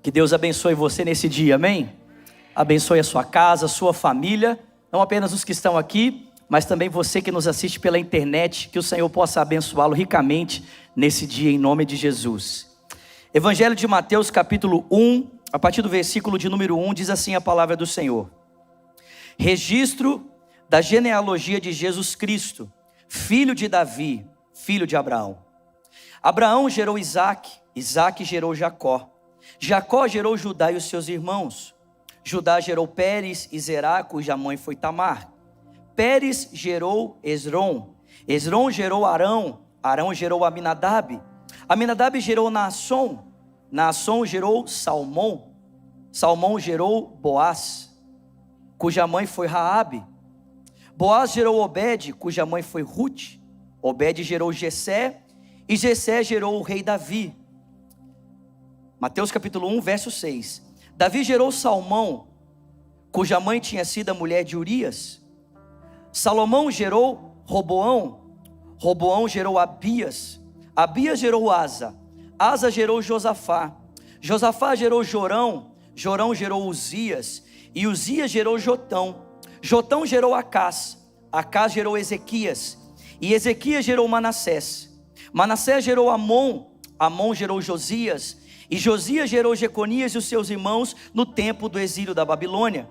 Que Deus abençoe você nesse dia, amém? Abençoe a sua casa, a sua família, não apenas os que estão aqui, mas também você que nos assiste pela internet, que o Senhor possa abençoá-lo ricamente nesse dia, em nome de Jesus. Evangelho de Mateus, capítulo 1, a partir do versículo de número 1, diz assim a palavra do Senhor. Registro da genealogia de Jesus Cristo, filho de Davi, filho de Abraão. Abraão gerou Isaque, Isaque gerou Jacó. Jacó gerou Judá e os seus irmãos. Judá gerou Pérez e Zerá, cuja mãe foi Tamar. Pérez gerou Esrom. Esrom gerou Arão. Arão gerou Aminadab. Aminadab gerou Naasson. Naasson gerou Salmão. Salmão gerou Boaz, cuja mãe foi Raabe. Boaz gerou Obed, cuja mãe foi Ruth. Obed gerou Jessé, e Jessé gerou o rei Davi. Mateus capítulo 1, verso 6. Davi gerou Salmão, cuja mãe tinha sido a mulher de Urias. Salomão gerou Roboão. Roboão gerou Abias. Abias gerou Asa. Asa gerou Josafá. Josafá gerou Jorão. Jorão gerou Uzias. E Uzias gerou Jotão. Jotão gerou Acás. Acás gerou Ezequias. E Ezequias gerou Manassés. Manassés gerou Amon. Amon gerou Josias. E Josias gerou Jeconias e os seus irmãos no tempo do exílio da Babilônia.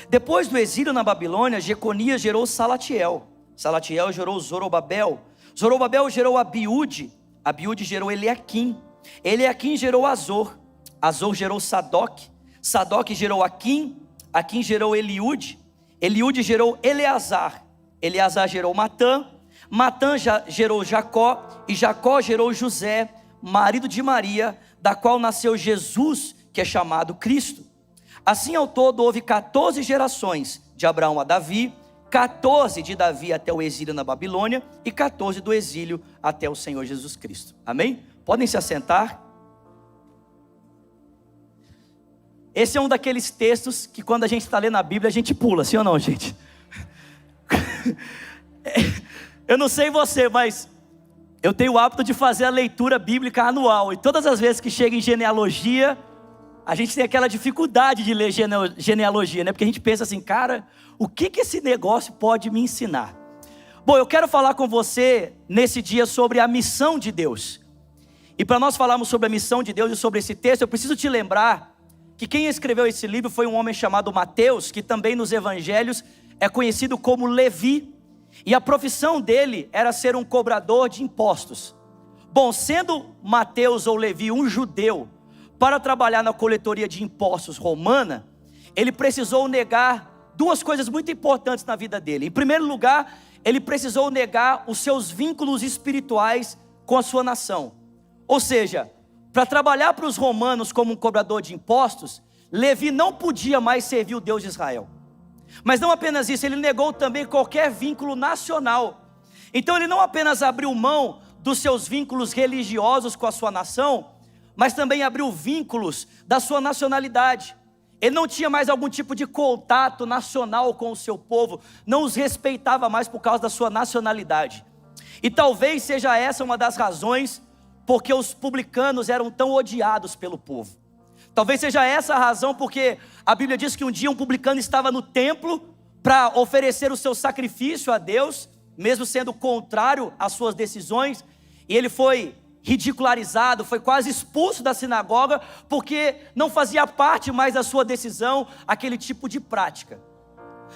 Depois do exílio na Babilônia, Jeconias gerou Salatiel. Salatiel gerou Zorobabel. Zorobabel gerou Abiúde. Abiúde gerou Eliaquim. Eliaquim gerou Azor. Azor gerou Sadoc. Sadoc gerou Aquim. Aquim gerou Eliúde. Eliúde gerou Eleazar. Eleazar gerou Matã. Matã gerou Jacó. E Jacó gerou José, marido de Maria, da qual nasceu Jesus, que é chamado Cristo. Assim ao todo houve 14 gerações, de Abraão a Davi, 14 de Davi até o exílio na Babilônia, e 14 do exílio até o Senhor Jesus Cristo. Amém? Podem se assentar. Esse é um daqueles textos que quando a gente está lendo a Bíblia, a gente pula, sim ou não, gente? Eu não sei você, mas eu tenho o hábito de fazer a leitura bíblica anual. E todas as vezes que chega em genealogia, a gente tem aquela dificuldade de ler genealogia, né? Porque a gente pensa assim, cara, o que esse negócio pode me ensinar? Bom, eu quero falar com você nesse dia sobre a missão de Deus. E para nós falarmos sobre a missão de Deus e sobre esse texto, eu preciso te lembrar que quem escreveu esse livro foi um homem chamado Mateus, que também nos evangelhos é conhecido como Levi. E a profissão dele era ser um cobrador de impostos. Bom, sendo Mateus ou Levi um judeu, para trabalhar na coletoria de impostos romana, ele precisou negar duas coisas muito importantes na vida dele. Em primeiro lugar, ele precisou negar os seus vínculos espirituais com a sua nação. Ou seja, para trabalhar para os romanos como um cobrador de impostos, Levi não podia mais servir o Deus de Israel. Mas não apenas isso, ele negou também qualquer vínculo nacional. Então ele não apenas abriu mão dos seus vínculos religiosos com a sua nação, mas também abriu vínculos da sua nacionalidade. Ele não tinha mais algum tipo de contato nacional com o seu povo, não os respeitava mais por causa da sua nacionalidade. E talvez seja essa uma das razões porque os publicanos eram tão odiados pelo povo. Talvez seja essa a razão porque a Bíblia diz que um dia um publicano estava no templo para oferecer o seu sacrifício a Deus, mesmo sendo contrário às suas decisões, e ele foi ridicularizado, foi quase expulso da sinagoga, porque não fazia parte mais da sua decisão aquele tipo de prática.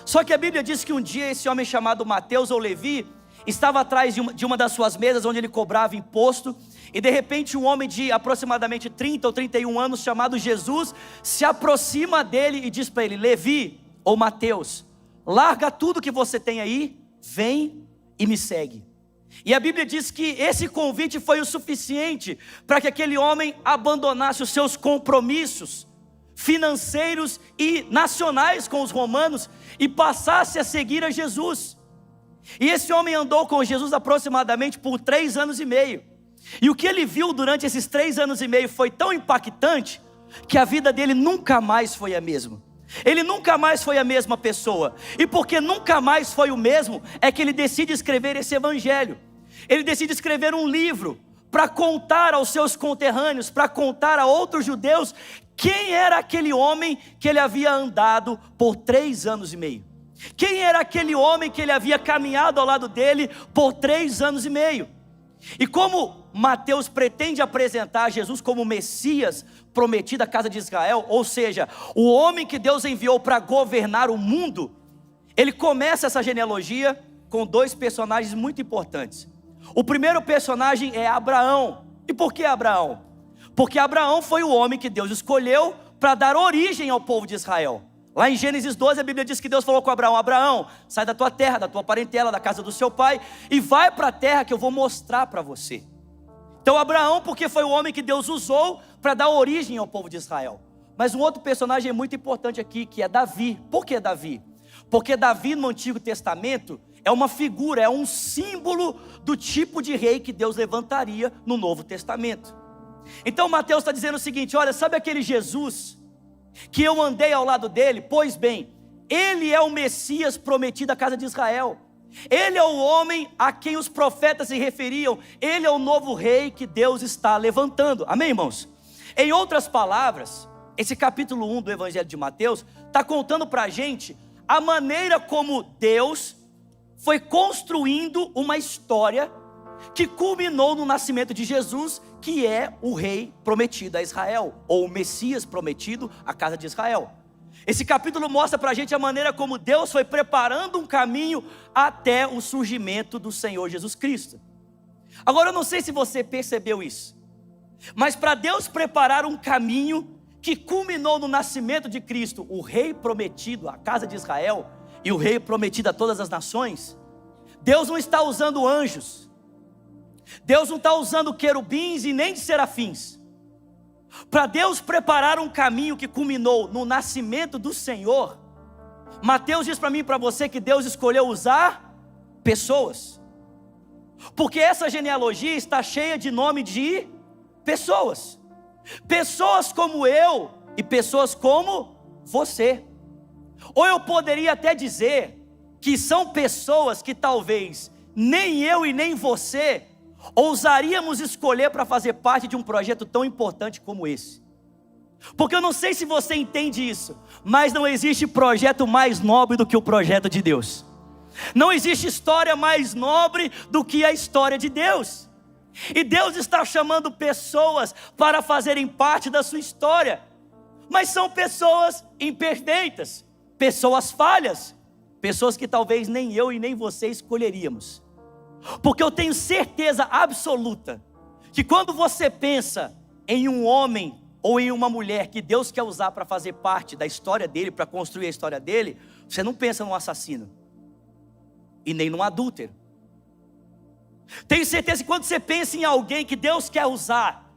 Só que a Bíblia diz que um dia esse homem chamado Mateus ou Levi estava atrás de uma das suas mesas onde ele cobrava imposto, e de repente um homem de aproximadamente 30 ou 31 anos chamado Jesus se aproxima dele e diz para ele: Levi ou Mateus, larga tudo que você tem aí, vem e me segue. E a Bíblia diz que esse convite foi o suficiente para que aquele homem abandonasse os seus compromissos financeiros e nacionais com os romanos e passasse a seguir a Jesus. E esse homem andou com Jesus aproximadamente por 3 anos e meio. E o que ele viu durante esses 3 anos e meio foi tão impactante que a vida dele nunca mais foi a mesma. Ele nunca mais foi a mesma pessoa. E porque nunca mais foi o mesmo, é que ele decide escrever esse evangelho. Ele decide escrever um livro para contar aos seus conterrâneos, para contar a outros judeus, quem era aquele homem que ele havia andado por 3 anos e meio. Quem era aquele homem que ele havia caminhado ao lado dele por 3 anos e meio. E como Mateus pretende apresentar Jesus como o Messias prometido à casa de Israel, ou seja, o homem que Deus enviou para governar o mundo, ele começa essa genealogia com 2 personagens muito importantes. O primeiro personagem é Abraão. E por que Abraão? Porque Abraão foi o homem que Deus escolheu para dar origem ao povo de Israel. Lá em Gênesis 12 a Bíblia diz que Deus falou com Abraão: Abraão, sai da tua terra, da tua parentela, da casa do seu pai, e vai para a terra que eu vou mostrar para você. Então Abraão, porque foi o homem que Deus usou para dar origem ao povo de Israel. Mas um outro personagem muito importante aqui, que é Davi. Por que Davi? Porque Davi no Antigo Testamento é uma figura, é um símbolo do tipo de rei que Deus levantaria no Novo Testamento. Então Mateus está dizendo o seguinte: olha, sabe aquele Jesus que eu andei ao lado dele? Pois bem, ele é o Messias prometido à casa de Israel. Ele é o homem a quem os profetas se referiam. Ele é o novo rei que Deus está levantando. Amém, irmãos? Em outras palavras, esse capítulo 1 do Evangelho de Mateus está contando para a gente a maneira como Deus foi construindo uma história que culminou no nascimento de Jesus, que é o rei prometido a Israel, ou o Messias prometido à casa de Israel. Esse capítulo mostra para a gente a maneira como Deus foi preparando um caminho até o surgimento do Senhor Jesus Cristo. Agora eu não sei se você percebeu isso, mas para Deus preparar um caminho que culminou no nascimento de Cristo, o rei prometido à casa de Israel e o rei prometido a todas as nações, Deus não está usando anjos, Deus não está usando querubins e nem de serafins. Para Deus preparar um caminho que culminou no nascimento do Senhor, Mateus diz para mim e para você que Deus escolheu usar pessoas, porque essa genealogia está cheia de nome de pessoas, pessoas como eu e pessoas como você. Ou eu poderia até dizer que são pessoas que talvez nem eu e nem você ousaríamos escolher para fazer parte de um projeto tão importante como esse. Porque eu não sei se você entende isso, mas não existe projeto mais nobre do que o projeto de Deus. Não existe história mais nobre do que a história de Deus. E Deus está chamando pessoas para fazerem parte da sua história. Mas são pessoas imperfeitas, pessoas falhas, pessoas que talvez nem eu e nem você escolheríamos. Porque eu tenho certeza absoluta que quando você pensa em um homem ou em uma mulher que Deus quer usar para fazer parte da história dele, para construir a história dele, você não pensa num assassino e nem num adúltero. Tenho certeza que quando você pensa em alguém que Deus quer usar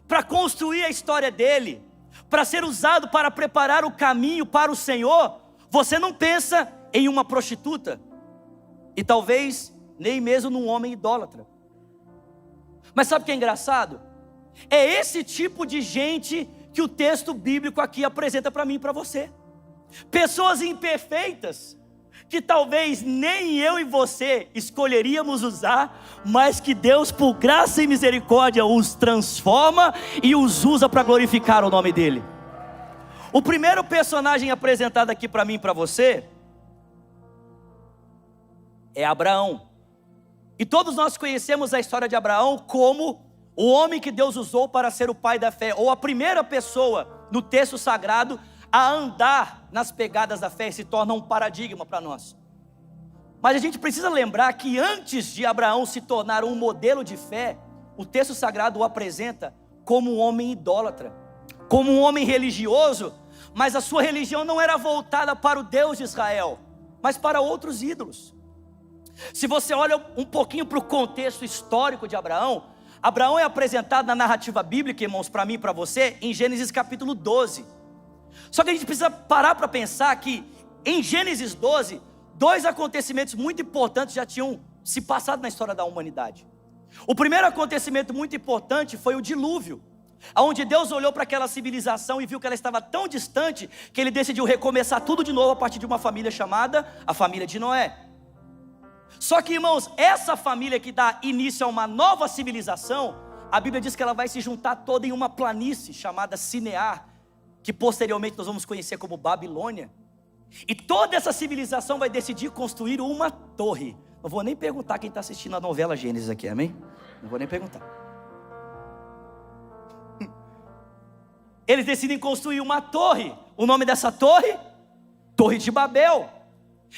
para construir a história dele, para ser usado para preparar o caminho para o Senhor, você não pensa em uma prostituta e talvez nem mesmo num homem idólatra. Mas sabe o que é engraçado? É esse tipo de gente que o texto bíblico aqui apresenta para mim e para você. Pessoas imperfeitas, que talvez nem eu e você escolheríamos usar, mas que Deus, por graça e misericórdia, os transforma e os usa para glorificar o nome dele. O primeiro personagem apresentado aqui para mim e para você é Abraão. E todos nós conhecemos a história de Abraão como o homem que Deus usou para ser o pai da fé, ou a primeira pessoa no texto sagrado a andar nas pegadas da fé, e se torna um paradigma para nós. Mas a gente precisa lembrar que antes de Abraão se tornar um modelo de fé, o texto sagrado o apresenta como um homem idólatra, como um homem religioso, mas a sua religião não era voltada para o Deus de Israel, mas para outros ídolos. Se você olha um pouquinho para o contexto histórico de Abraão, Abraão é apresentado na narrativa bíblica, irmãos, para mim e para você, em Gênesis capítulo 12. Só que a gente precisa parar para pensar que em Gênesis 12, 2 acontecimentos muito importantes já tinham se passado na história da humanidade. O primeiro acontecimento muito importante foi o dilúvio, onde Deus olhou para aquela civilização e viu que ela estava tão distante que ele decidiu recomeçar tudo de novo a partir de uma família chamada a família de Noé. Só que, irmãos, essa família que dá início a uma nova civilização, a Bíblia diz que ela vai se juntar toda em uma planície chamada Sinear, que posteriormente nós vamos conhecer como Babilônia. E toda essa civilização vai decidir construir uma torre. Não vou nem perguntar quem está assistindo a novela Gênesis aqui, amém? Não vou nem perguntar. Eles decidem construir uma torre. O nome dessa torre? Torre de Babel.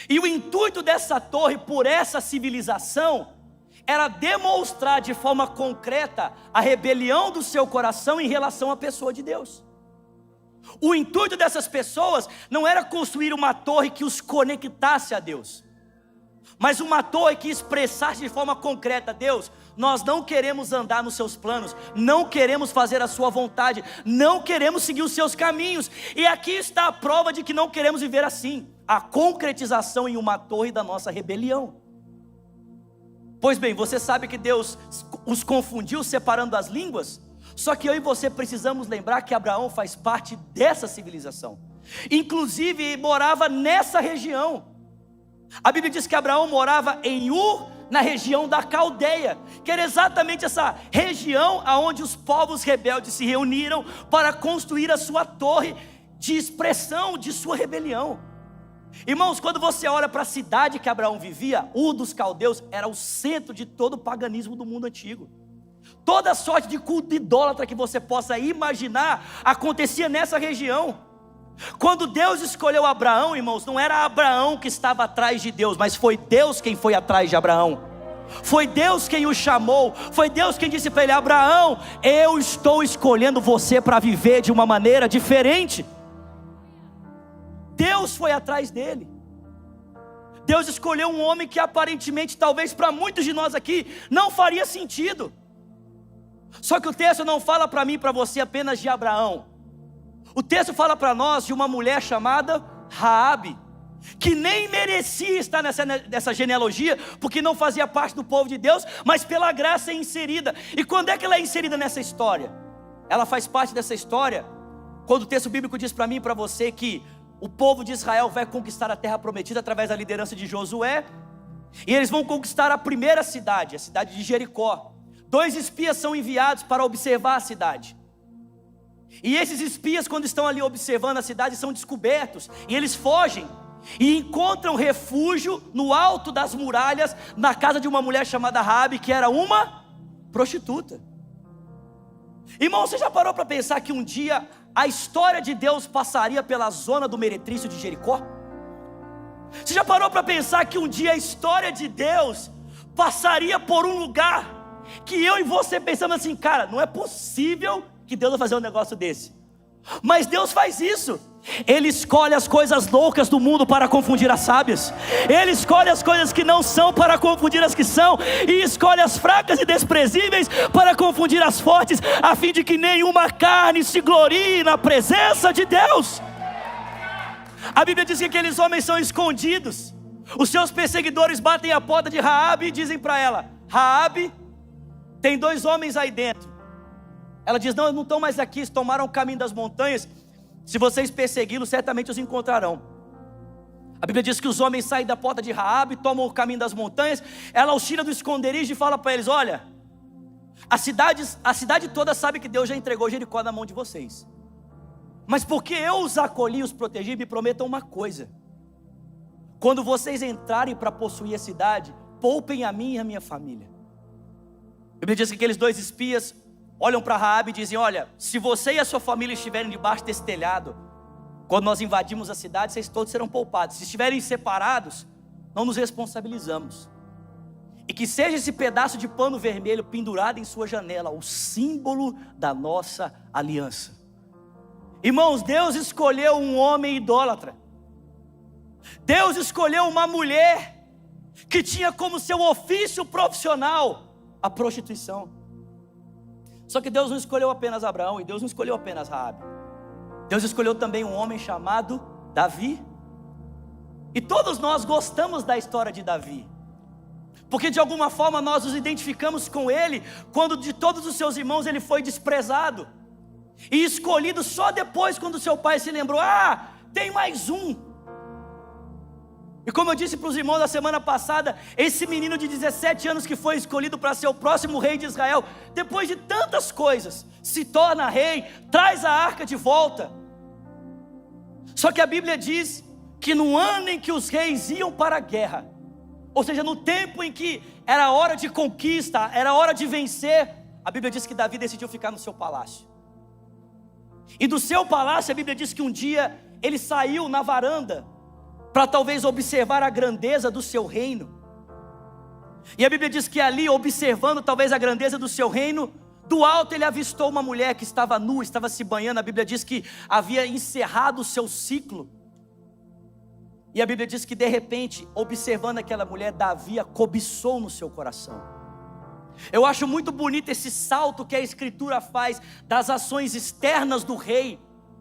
E o intuito dessa torre, por essa civilização, era demonstrar de forma concreta a rebelião do seu coração em relação à pessoa de Deus. O intuito dessas pessoas não era construir uma torre que os conectasse a Deus, mas uma torre que expressasse de forma concreta: Deus, nós não queremos andar nos seus planos, não queremos fazer a sua vontade, não queremos seguir os seus caminhos. E aqui está a prova de que não queremos viver assim: a concretização em uma torre da nossa rebelião. Pois bem, você sabe que Deus os confundiu separando as línguas? Só que eu e você precisamos lembrar que Abraão faz parte dessa civilização, inclusive morava nessa região. A Bíblia diz que Abraão morava em Ur, na região da Caldeia, que era exatamente essa região onde os povos rebeldes se reuniram para construir a sua torre de expressão de sua rebelião. Irmãos, quando você olha para a cidade que Abraão vivia, Ur dos Caldeus era o centro de todo o paganismo do mundo antigo. Toda sorte de culto idólatra que você possa imaginar acontecia nessa região. Quando Deus escolheu Abraão, irmãos, não era Abraão que estava atrás de Deus, mas foi Deus quem foi atrás de Abraão. Foi Deus quem o chamou, foi Deus quem disse para ele: Abraão, eu estou escolhendo você para viver de uma maneira diferente. Deus foi atrás dele. Deus escolheu um homem que aparentemente, talvez para muitos de nós aqui, não faria sentido. Só que o texto não fala para mim e para você apenas de Abraão. O texto fala para nós de uma mulher chamada Raabe, que nem merecia estar nessa genealogia, porque não fazia parte do povo de Deus, mas pela graça é inserida. E quando é que ela é inserida nessa história? Ela faz parte dessa história quando o texto bíblico diz para mim e para você que o povo de Israel vai conquistar a terra prometida através da liderança de Josué, e eles vão conquistar a primeira cidade, a cidade de Jericó. 2 espias são enviados para observar a cidade. E esses espias, quando estão ali observando a cidade, são descobertos. E eles fogem e encontram refúgio no alto das muralhas, na casa de uma mulher chamada Raabe, que era uma prostituta. Irmão, você já parou para pensar que um dia a história de Deus passaria pela zona do meretrício de Jericó? Você já parou para pensar que um dia a história de Deus passaria por um lugar que eu e você pensamos assim: cara, não é possível que Deus vai fazer um negócio desse? Mas Deus faz isso. Ele escolhe as coisas loucas do mundo para confundir as sábias. Ele escolhe as coisas que não são para confundir as que são, e escolhe as fracas e desprezíveis para confundir as fortes, a fim de que nenhuma carne se glorie na presença de Deus. A Bíblia diz que aqueles homens são escondidos. Os seus perseguidores batem a porta de Raabe e dizem para ela: Raabe, tem 2 homens aí dentro. Ela diz: não, eles não estão mais aqui, eles tomaram o caminho das montanhas. Se vocês persegui-los, certamente os encontrarão. A Bíblia diz que os homens saem da porta de Raabe, tomam o caminho das montanhas. Ela os tira do esconderijo e fala para eles: olha, a cidade toda sabe que Deus já entregou Jericó na mão de vocês, mas porque eu os acolhi e os protegi, me prometam uma coisa: quando vocês entrarem para possuir a cidade, poupem a mim e a minha família. A Bíblia diz que aqueles 2 espias olham para Raabe e dizem: olha, se você e a sua família estiverem debaixo desse telhado, quando nós invadimos a cidade, vocês todos serão poupados. Se estiverem separados, não nos responsabilizamos. E que seja esse pedaço de pano vermelho pendurado em sua janela o símbolo da nossa aliança. Irmãos, Deus escolheu um homem idólatra. Deus escolheu uma mulher que tinha como seu ofício profissional a prostituição. Só que Deus não escolheu apenas Abraão, e Deus não escolheu apenas Raabe. Deus escolheu também um homem chamado Davi. E todos nós gostamos da história de Davi, porque de alguma forma nós nos identificamos com ele, quando de todos os seus irmãos ele foi desprezado e escolhido só depois, quando seu pai se lembrou: ah, tem mais um. E como eu disse para os irmãos na semana passada, esse menino de 17 anos que foi escolhido para ser o próximo rei de Israel, depois de tantas coisas, se torna rei, traz a arca de volta. Só que a Bíblia diz que no ano em que os reis iam para a guerra, ou seja, no tempo em que era hora de conquista, era hora de vencer, a Bíblia diz que Davi decidiu ficar no seu palácio. E do seu palácio a Bíblia diz que um dia ele saiu na varanda para talvez observar a grandeza do seu reino. E a Bíblia diz que ali, observando talvez a grandeza do seu reino, do alto ele avistou uma mulher que estava nua, estava se banhando. A Bíblia diz que havia encerrado o seu ciclo. E a Bíblia diz que de repente, observando aquela mulher, Davi a cobiçou no seu coração. Eu acho muito bonito esse salto que a Escritura faz das ações externas do rei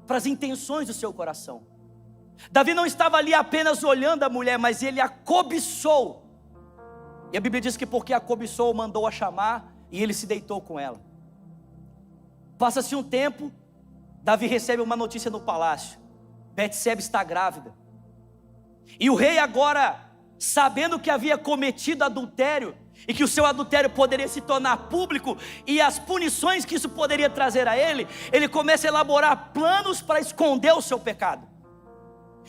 para as intenções do seu coração. Davi não estava ali apenas olhando a mulher, mas ele a cobiçou. E a Bíblia diz que porque a cobiçou, mandou a chamar e ele se deitou com ela. Passa-se um tempo, Davi recebe uma notícia no palácio: Betsebe está grávida. E o rei agora, sabendo que havia cometido adultério, e que o seu adultério poderia se tornar público, e as punições que isso poderia trazer a ele, ele começa a elaborar planos para esconder o seu pecado.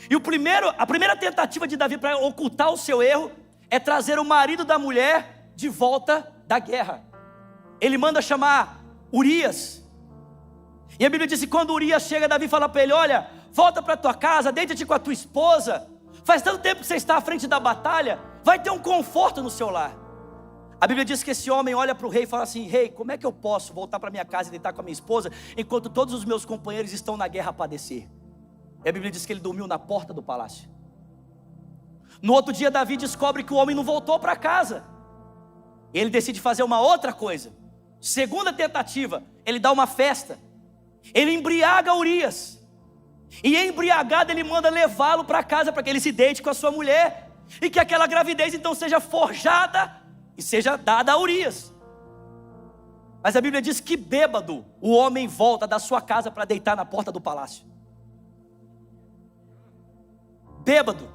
E a primeira tentativa de Davi para ocultar o seu erro é trazer o marido da mulher de volta da guerra. Ele manda chamar Urias. E a Bíblia diz que quando Urias chega, Davi fala para ele: olha, volta para tua casa, deita-te com a tua esposa. Faz tanto tempo que você está à frente da batalha, vai ter um conforto no seu lar. A Bíblia diz que esse homem olha para o rei e fala assim: rei, como é que eu posso voltar para minha casa e deitar com a minha esposa, enquanto todos os meus companheiros estão na guerra a padecer? E a Bíblia diz que ele dormiu na porta do palácio. No outro dia, Davi descobre que o homem não voltou para casa. Ele decide fazer uma outra coisa. Segunda tentativa, ele dá uma festa. Ele embriaga Urias. E embriagado ele manda levá-lo para casa para que ele se deite com a sua mulher, e que aquela gravidez então seja forjada e seja dada a Urias. Mas a Bíblia diz que bêbado, o homem volta da sua casa para deitar na porta do palácio. Bêbado.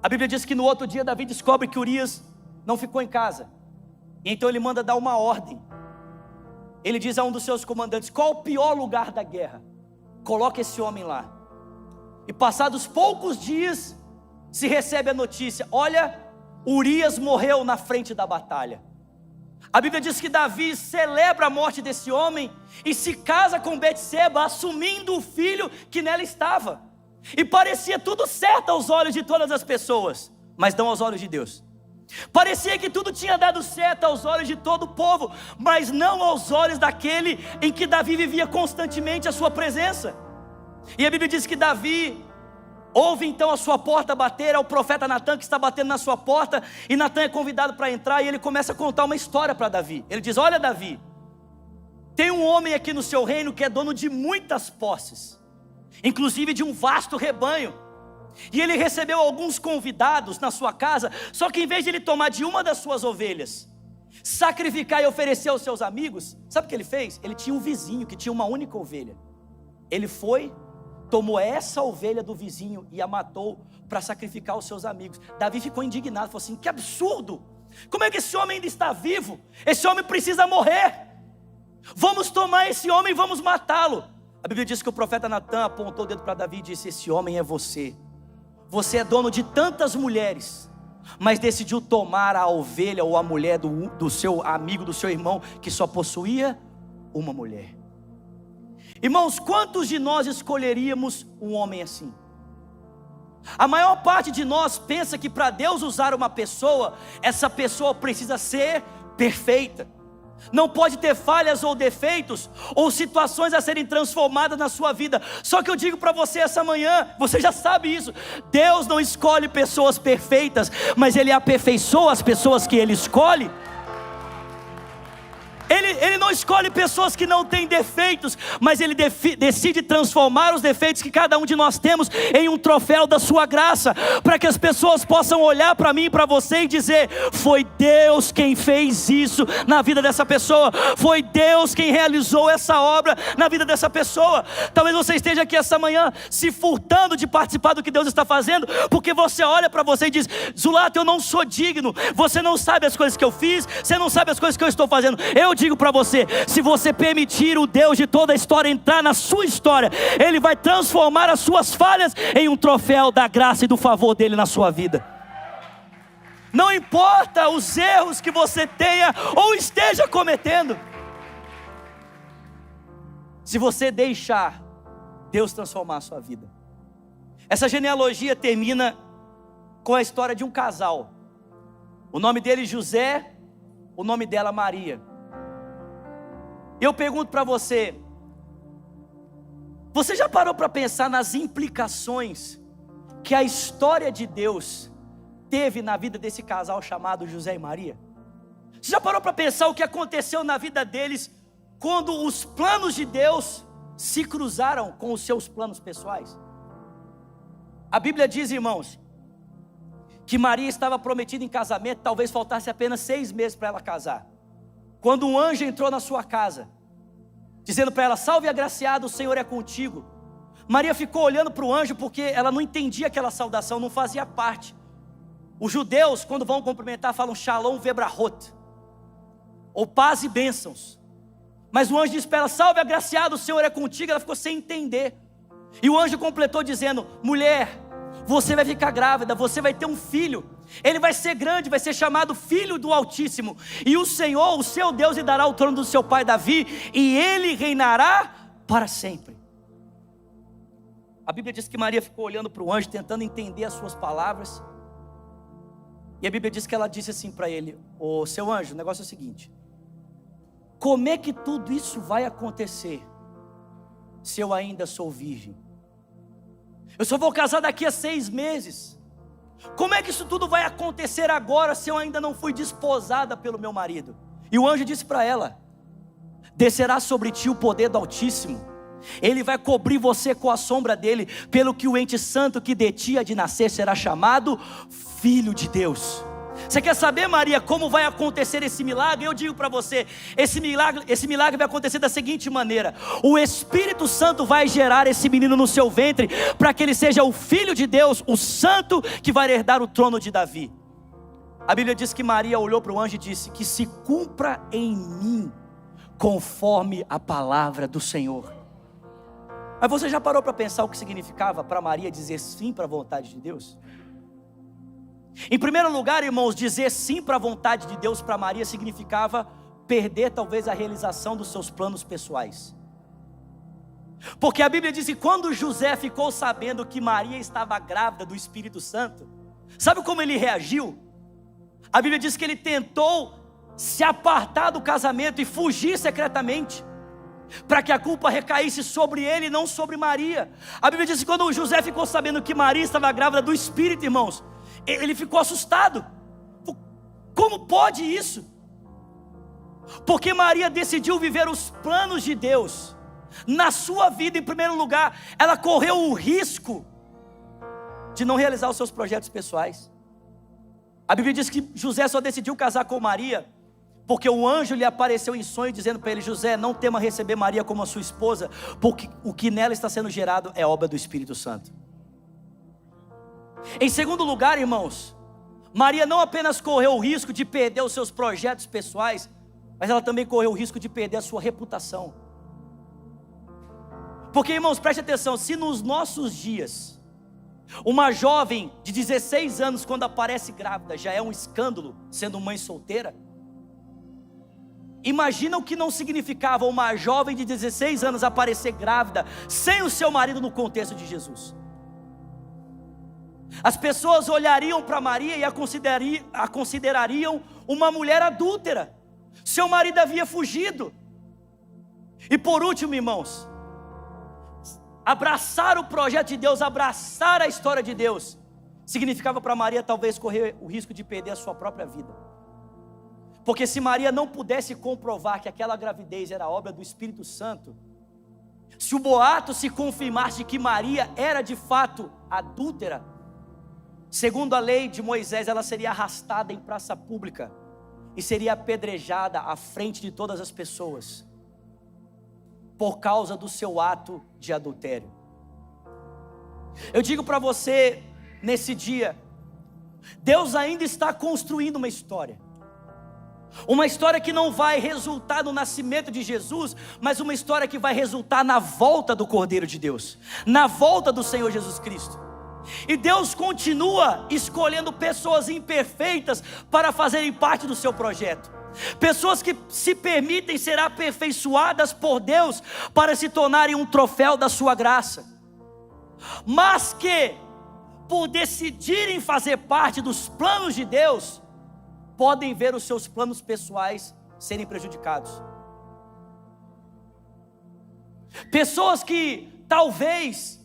A Bíblia diz que no outro dia Davi descobre que Urias não ficou em casa. E então ele manda dar uma ordem. Ele diz a um dos seus comandantes: qual o pior lugar da guerra? Coloca esse homem lá. E passados poucos dias, se recebe a notícia: olha, Urias morreu na frente da batalha. A Bíblia diz que Davi celebra a morte desse homem e se casa com Betseba, assumindo o filho que nela estava. E parecia tudo certo aos olhos de todas as pessoas, mas não aos olhos de Deus. Parecia que tudo tinha dado certo aos olhos de todo o povo, mas não aos olhos daquele em que Davi vivia constantemente a sua presença. E a Bíblia diz que Davi ouve então a sua porta bater. É o profeta Natan que está batendo na sua porta, e Natan é convidado para entrar, e ele começa a contar uma história para Davi. Ele diz: olha, Davi, tem um homem aqui no seu reino que é dono de muitas posses, inclusive de um vasto rebanho. E ele recebeu alguns convidados na sua casa, só que em vez de ele tomar de uma das suas ovelhas, sacrificar e oferecer aos seus amigos, sabe o que ele fez? Ele tinha um vizinho que tinha uma única ovelha. Ele foi, tomou essa ovelha do vizinho e a matou para sacrificar aos seus amigos. Davi ficou indignado, falou assim: que absurdo! Como é que esse homem ainda está vivo? Esse homem precisa morrer. Vamos tomar esse homem e vamos matá-lo. A Bíblia diz que o profeta Natan apontou o dedo para Davi e disse: esse homem é você. Você é dono de tantas mulheres, mas decidiu tomar a ovelha ou a mulher do seu amigo, do seu irmão, que só possuía uma mulher. Irmãos, quantos de nós escolheríamos um homem assim? A maior parte de nós pensa que para Deus usar uma pessoa, essa pessoa precisa ser perfeita. Não pode ter falhas ou defeitos, ou situações a serem transformadas na sua vida. Só que eu digo para você essa manhã, você já sabe isso: Deus não escolhe pessoas perfeitas, mas Ele aperfeiçoa as pessoas que Ele escolhe. Ele não escolhe pessoas que não têm defeitos, mas Ele decide transformar os defeitos que cada um de nós temos em um troféu da sua graça, para que as pessoas possam olhar para mim e para você e dizer: foi Deus quem fez isso na vida dessa pessoa, foi Deus quem realizou essa obra na vida dessa pessoa. Talvez você esteja aqui essa manhã se furtando de participar do que Deus está fazendo, porque você olha para você e diz: Zulato, eu não sou digno, você não sabe as coisas que eu fiz, você não sabe as coisas que eu estou fazendo. Eu digo para você, se você permitir o Deus de toda a história entrar na sua história, Ele vai transformar as suas falhas em um troféu da graça e do favor dEle na sua vida. Não importa os erros que você tenha ou esteja cometendo, se você deixar Deus transformar a sua vida. Essa genealogia termina com a história de um casal. O nome dele José, o nome dela Maria. Eu pergunto para você, você já parou para pensar nas implicações que a história de Deus teve na vida desse casal chamado José e Maria? Você já parou para pensar o que aconteceu na vida deles quando os planos de Deus se cruzaram com os seus planos pessoais? A Bíblia diz, irmãos, que Maria estava prometida em casamento, talvez faltasse apenas 6 meses para ela casar, quando um anjo entrou na sua casa, dizendo para ela: salve agraciada, o Senhor é contigo. Maria ficou olhando para o anjo, porque ela não entendia aquela saudação, não fazia parte. Os judeus, quando vão cumprimentar, falam Shalom Vebrahot, ou paz e bênçãos. Mas o anjo disse para ela: salve agraciada, o Senhor é contigo. Ela ficou sem entender. E o anjo completou dizendo: mulher, você vai ficar grávida, você vai ter um filho. Ele vai ser grande, vai ser chamado Filho do Altíssimo. E o Senhor, o seu Deus, lhe dará o trono do seu pai Davi, e ele reinará para sempre. A Bíblia diz que Maria ficou olhando para o anjo, tentando entender as suas palavras. E a Bíblia diz que ela disse assim para ele: ô seu anjo, o negócio é o seguinte: como é que tudo isso vai acontecer se eu ainda sou virgem? Eu só vou casar daqui a 6 meses. Como é que isso tudo vai acontecer agora se eu ainda não fui desposada pelo meu marido? E o anjo disse para ela: descerá sobre ti o poder do Altíssimo, Ele vai cobrir você com a sombra dele, pelo que o ente santo que de ti há de nascer será chamado Filho de Deus. Você quer saber, Maria, como vai acontecer esse milagre? Eu digo para você, esse milagre vai acontecer da seguinte maneira: o Espírito Santo vai gerar esse menino no seu ventre, para que ele seja o Filho de Deus, o Santo que vai herdar o trono de Davi. A Bíblia diz que Maria olhou para o anjo e disse: que se cumpra em mim, conforme a palavra do Senhor. Mas você já parou para pensar o que significava para Maria dizer sim para a vontade de Deus? Em primeiro lugar, irmãos, dizer sim para a vontade de Deus para Maria significava perder talvez a realização dos seus planos pessoais. Porque a Bíblia diz que quando José ficou sabendo que Maria estava grávida do Espírito Santo, sabe como ele reagiu? A Bíblia diz que ele tentou se apartar do casamento e fugir secretamente, para que a culpa recaísse sobre ele e não sobre Maria. A Bíblia diz que quando José ficou sabendo que Maria estava grávida do Espírito, irmãos, ele ficou assustado. Como pode isso? Porque Maria decidiu viver os planos de Deus na sua vida. Em primeiro lugar, ela correu o risco de não realizar os seus projetos pessoais. A Bíblia diz que José só decidiu casar com Maria porque o anjo lhe apareceu em sonho dizendo para ele: José, não tema receber Maria como a sua esposa, porque o que nela está sendo gerado é obra do Espírito Santo. Em segundo lugar, irmãos, Maria não apenas correu o risco de perder os seus projetos pessoais, mas ela também correu o risco de perder a sua reputação. Porque, irmãos, preste atenção: se nos nossos dias uma jovem de 16 anos, quando aparece grávida, já é um escândalo sendo mãe solteira, imagina o que não significava uma jovem de 16 anos aparecer grávida sem o seu marido no contexto de Jesus. As pessoas olhariam para Maria e a considerariam uma mulher adúltera. Seu marido havia fugido. E por último, irmãos, abraçar o projeto de Deus, abraçar a história de Deus, significava para Maria talvez correr o risco de perder a sua própria vida. Porque se Maria não pudesse comprovar que aquela gravidez era obra do Espírito Santo, se o boato se confirmasse que Maria era de fato adúltera, segundo a lei de Moisés, ela seria arrastada em praça pública e seria apedrejada à frente de todas as pessoas, por causa do seu ato de adultério. Eu digo para você, nesse dia, Deus ainda está construindo uma história que não vai resultar no nascimento de Jesus, mas uma história que vai resultar na volta do Cordeiro de Deus, na volta do Senhor Jesus Cristo. E Deus continua escolhendo pessoas imperfeitas para fazerem parte do seu projeto, pessoas que se permitem ser aperfeiçoadas por Deus para se tornarem um troféu da sua graça, mas que, por decidirem fazer parte dos planos de Deus, podem ver os seus planos pessoais serem prejudicados. Pessoas que talvez,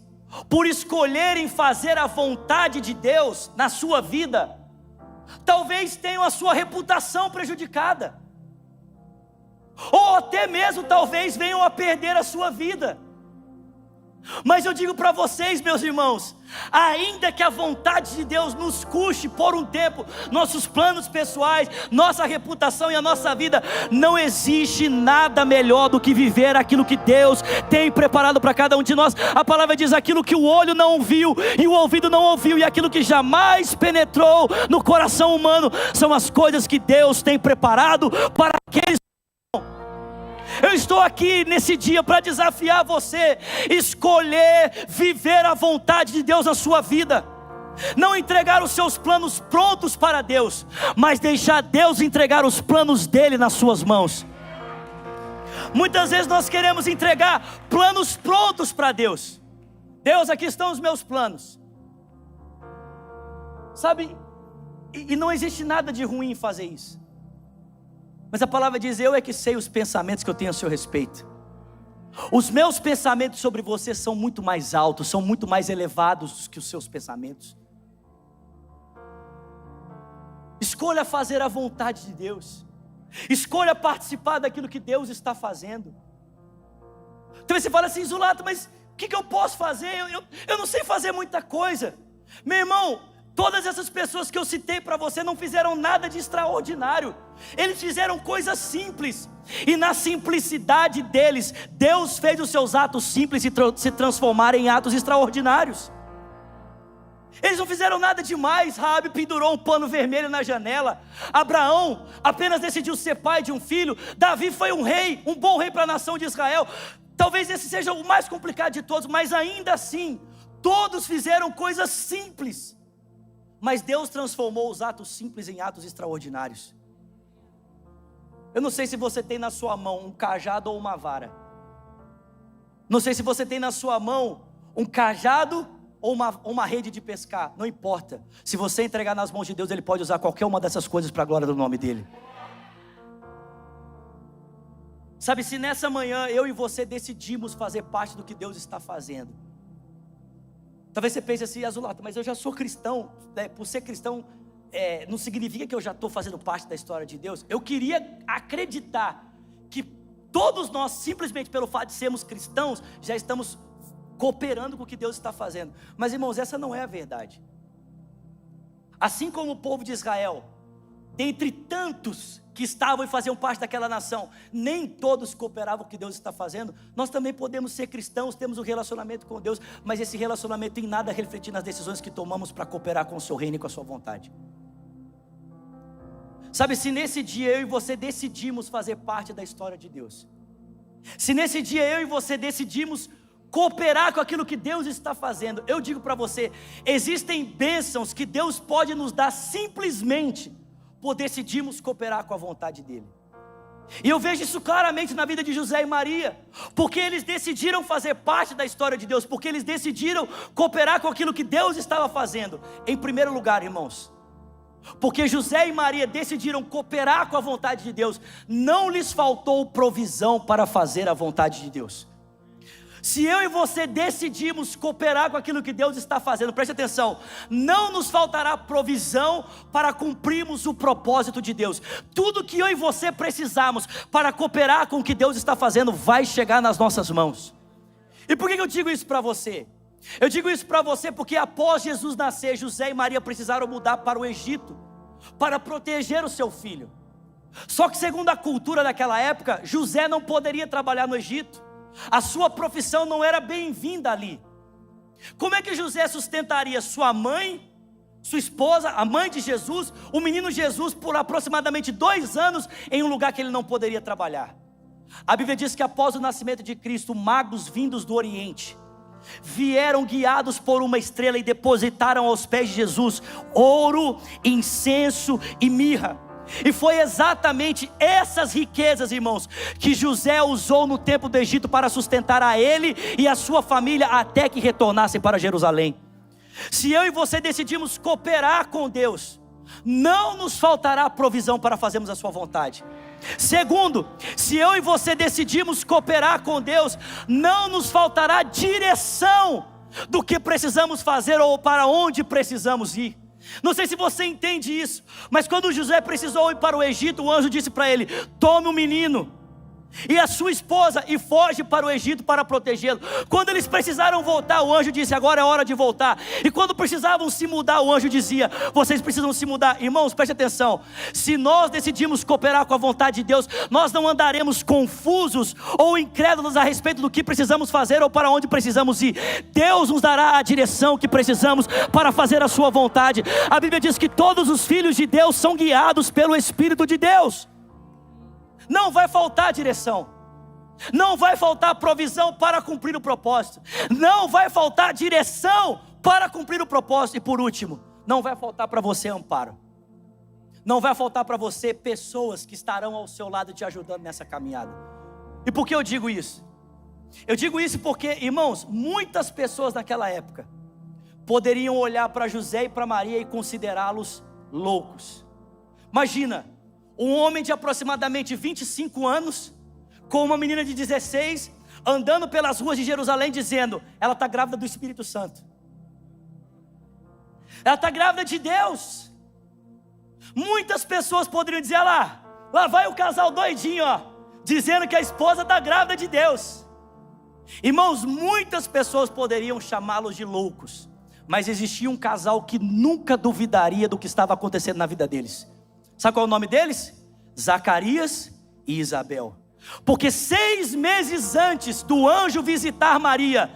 por escolherem fazer a vontade de Deus na sua vida, talvez tenham a sua reputação prejudicada, ou até mesmo talvez venham a perder a sua vida. Mas eu digo para vocês, meus irmãos, ainda que a vontade de Deus nos custe por um tempo nossos planos pessoais, nossa reputação e a nossa vida, não existe nada melhor do que viver aquilo que Deus tem preparado para cada um de nós. A palavra diz: aquilo que o olho não viu e o ouvido não ouviu, e aquilo que jamais penetrou no coração humano, são as coisas que Deus tem preparado para aqueles. Eu estou aqui nesse dia para desafiar você, escolher viver a vontade de Deus na sua vida, não entregar os seus planos prontos para Deus, mas deixar Deus entregar os planos dele nas suas mãos. Muitas vezes nós queremos entregar planos prontos para Deus. Deus, aqui estão os meus planos, sabe, e não existe nada de ruim em fazer isso. Mas a palavra diz: eu é que sei os pensamentos que eu tenho a seu respeito. Os meus pensamentos sobre você são muito mais altos, são muito mais elevados que os seus pensamentos. Escolha fazer a vontade de Deus, escolha participar daquilo que Deus está fazendo. Talvez você fale assim: Zulato, mas o que eu posso fazer? Eu não sei fazer muita coisa. Meu irmão, todas essas pessoas que eu citei para você não fizeram nada de extraordinário. Eles fizeram coisas simples, e na simplicidade deles, Deus fez os seus atos simples se transformarem em atos extraordinários. Eles não fizeram nada demais. Raabe pendurou um pano vermelho na janela. Abraão apenas decidiu ser pai de um filho. Davi foi um rei, um bom rei para a nação de Israel. Talvez esse seja o mais complicado de todos, mas ainda assim, todos fizeram coisas simples. Mas Deus transformou os atos simples em atos extraordinários. Eu não sei se você tem na sua mão um cajado ou uma vara. Não sei se você tem na sua mão um cajado ou uma rede de pescar. Não importa. Se você entregar nas mãos de Deus, Ele pode usar qualquer uma dessas coisas para a glória do nome dEle. Sabe, se nessa manhã eu e você decidimos fazer parte do que Deus está fazendo, talvez você pense assim: Azulato, mas eu já sou cristão, né? Por ser cristão, não significa que eu já estou fazendo parte da história de Deus. Eu queria acreditar que todos nós, simplesmente pelo fato de sermos cristãos, já estamos cooperando com o que Deus está fazendo. Mas irmãos, essa não é a verdade. Assim como o povo de Israel, dentre tantos que estavam e faziam parte daquela nação, nem todos cooperavam com o que Deus está fazendo. Nós também podemos ser cristãos, temos um relacionamento com Deus, mas esse relacionamento em nada refletir nas decisões que tomamos para cooperar com o seu reino e com a sua vontade. Sabe, se nesse dia eu e você decidimos fazer parte da história de Deus, se nesse dia eu e você decidimos cooperar com aquilo que Deus está fazendo, eu digo para você, existem bênçãos que Deus pode nos dar simplesmente por decidirmos cooperar com a vontade dEle. E eu vejo isso claramente na vida de José e Maria, porque eles decidiram fazer parte da história de Deus, porque eles decidiram cooperar com aquilo que Deus estava fazendo. Em primeiro lugar, irmãos, porque José e Maria decidiram cooperar com a vontade de Deus, não lhes faltou provisão para fazer a vontade de Deus. Se eu e você decidirmos cooperar com aquilo que Deus está fazendo, preste atenção, não nos faltará provisão para cumprirmos o propósito de Deus. Tudo que eu e você precisarmos para cooperar com o que Deus está fazendo vai chegar nas nossas mãos. E por que eu digo isso para você? Eu digo isso para você porque após Jesus nascer, José e Maria precisaram mudar para o Egito para proteger o seu filho. Só que segundo a cultura daquela época, José não poderia trabalhar no Egito. A sua profissão não era bem-vinda ali. Como é que José sustentaria sua mãe, sua esposa, a mãe de Jesus, o menino Jesus por aproximadamente 2 anos em um lugar que ele não poderia trabalhar? A Bíblia diz que após o nascimento de Cristo, magos vindos do Oriente vieram guiados por uma estrela e depositaram aos pés de Jesus ouro, incenso e mirra. E foi exatamente essas riquezas, irmãos, que José usou no templo do Egito para sustentar a ele e a sua família até que retornassem para Jerusalém. Se eu e você decidimos cooperar com Deus, não nos faltará provisão para fazermos a sua vontade. Segundo, se eu e você decidimos cooperar com Deus, não nos faltará direção do que precisamos fazer ou para onde precisamos ir. Não sei se você entende isso, mas quando José precisou ir para o Egito, o anjo disse para ele: tome o menino e a sua esposa e foge para o Egito para protegê-lo. Quando eles precisaram voltar, o anjo disse: agora é hora de voltar. E quando precisavam se mudar, o anjo dizia: vocês precisam se mudar. Irmãos, preste atenção, se nós decidimos cooperar com a vontade de Deus, nós não andaremos confusos ou incrédulos a respeito do que precisamos fazer ou para onde precisamos ir. Deus nos dará a direção que precisamos para fazer a sua vontade. A Bíblia diz que todos os filhos de Deus são guiados pelo Espírito de Deus. Não vai faltar direção, não vai faltar provisão para cumprir o propósito, não vai faltar direção para cumprir o propósito. E por último, não vai faltar para você amparo, não vai faltar para você pessoas que estarão ao seu lado te ajudando nessa caminhada. E por que eu digo isso? Eu digo isso porque, irmãos, muitas pessoas naquela época poderiam olhar para José e para Maria e considerá-los loucos. Imagina, um homem de aproximadamente 25 anos, com uma menina de 16, andando pelas ruas de Jerusalém dizendo: ela está grávida do Espírito Santo, ela está grávida de Deus. Muitas pessoas poderiam dizer: lá vai o casal doidinho, ó, dizendo que a esposa está grávida de Deus. Irmãos, muitas pessoas poderiam chamá-los de loucos, mas existia um casal que nunca duvidaria do que estava acontecendo na vida deles. Sabe qual é o nome deles? Zacarias e Isabel. Porque 6 meses antes do anjo visitar Maria,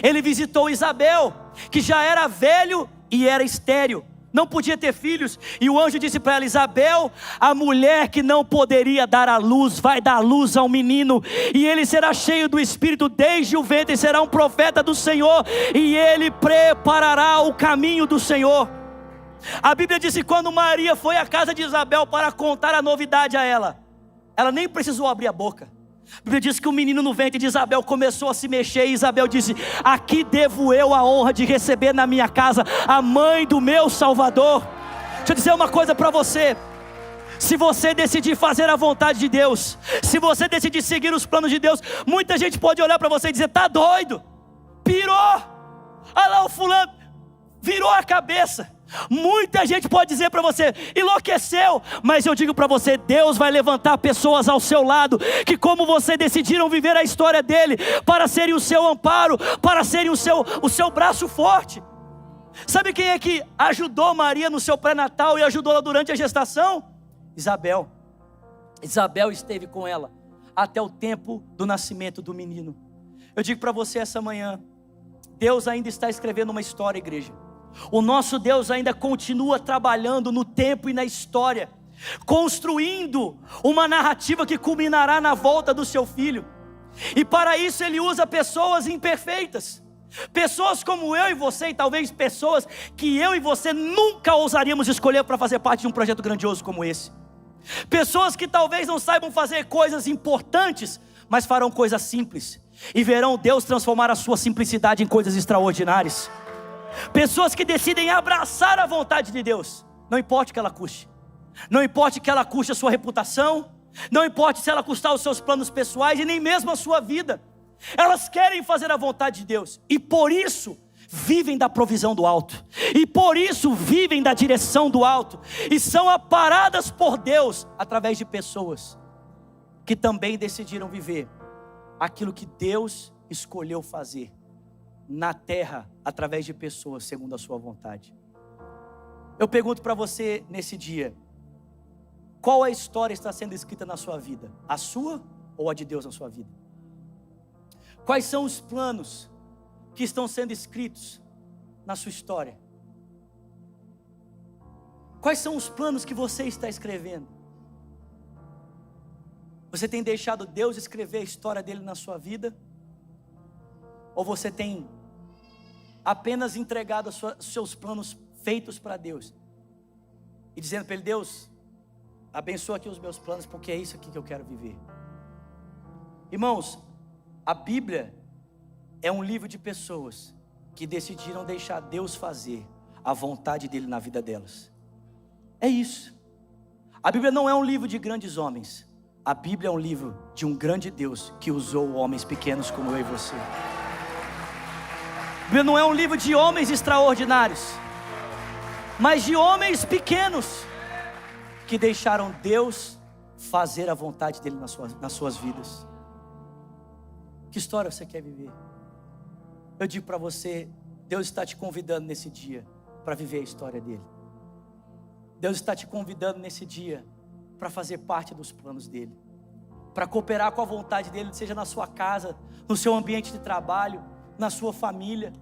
ele visitou Isabel, que já era velho e era estéril, não podia ter filhos. E o anjo disse para ela: Isabel, a mulher que não poderia dar à luz, vai dar luz a um menino, e ele será cheio do Espírito desde o ventre, e será um profeta do Senhor, e ele preparará o caminho do Senhor. A Bíblia diz que quando Maria foi à casa de Isabel para contar a novidade a ela, ela nem precisou abrir a boca. A Bíblia diz que o menino no ventre de Isabel começou a se mexer, e Isabel disse: aqui devo eu a honra de receber na minha casa a mãe do meu Salvador. Deixa eu dizer uma coisa para você: se você decidir fazer a vontade de Deus, se você decidir seguir os planos de Deus, muita gente pode olhar para você e dizer: tá doido, pirou, olha lá o fulano, virou a cabeça. Muita gente pode dizer para você: enlouqueceu. Mas eu digo para você: Deus vai levantar pessoas ao seu lado, que como você decidiram viver a história dele, para serem o seu amparo, para serem o seu braço forte. Sabe quem é que ajudou Maria no seu pré-natal e ajudou-la durante a gestação? Isabel. Isabel esteve com ela até o tempo do nascimento do menino. Eu digo para você essa manhã: Deus ainda está escrevendo uma história, igreja. O nosso Deus ainda continua trabalhando no tempo e na história, construindo uma narrativa que culminará na volta do seu filho. E para isso Ele usa pessoas imperfeitas, pessoas como eu e você, e talvez pessoas que eu e você nunca ousaríamos escolher para fazer parte de um projeto grandioso como esse. Pessoas que talvez não saibam fazer coisas importantes, mas farão coisas simples, e verão Deus transformar a sua simplicidade em coisas extraordinárias. Pessoas que decidem abraçar a vontade de Deus, não importa que ela custe, não importa que ela custe a sua reputação, não importa se ela custar os seus planos pessoais e nem mesmo a sua vida. Elas querem fazer a vontade de Deus. E por isso vivem da provisão do alto. E por isso vivem da direção do alto. E são aparadas por Deus através de pessoas que também decidiram viver aquilo que Deus escolheu fazer na terra, através de pessoas segundo a sua vontade. Eu pergunto para você nesse dia: qual a história está sendo escrita na sua vida? A sua ou a de Deus na sua vida? Quais são os planos que estão sendo escritos na sua história? Quais são os planos que você está escrevendo? Você tem deixado Deus escrever a história dele na sua vida? Ou você tem apenas entregado os seus planos feitos para Deus e dizendo para Ele: Deus, abençoa aqui os meus planos, porque é isso aqui que eu quero viver? Irmãos, a Bíblia é um livro de pessoas que decidiram deixar Deus fazer a vontade dele na vida delas. É isso. A Bíblia não é um livro de grandes homens. A Bíblia é um livro de um grande Deus que usou homens pequenos como eu e você. A Bíblia não é um livro de homens extraordinários, mas de homens pequenos que deixaram Deus fazer a vontade dele nas suas vidas. Que história você quer viver? Eu digo para você, Deus está te convidando nesse dia para viver a história dele. Deus está te convidando nesse dia para fazer parte dos planos dele, para cooperar com a vontade dele, seja na sua casa, no seu ambiente de trabalho, na sua família.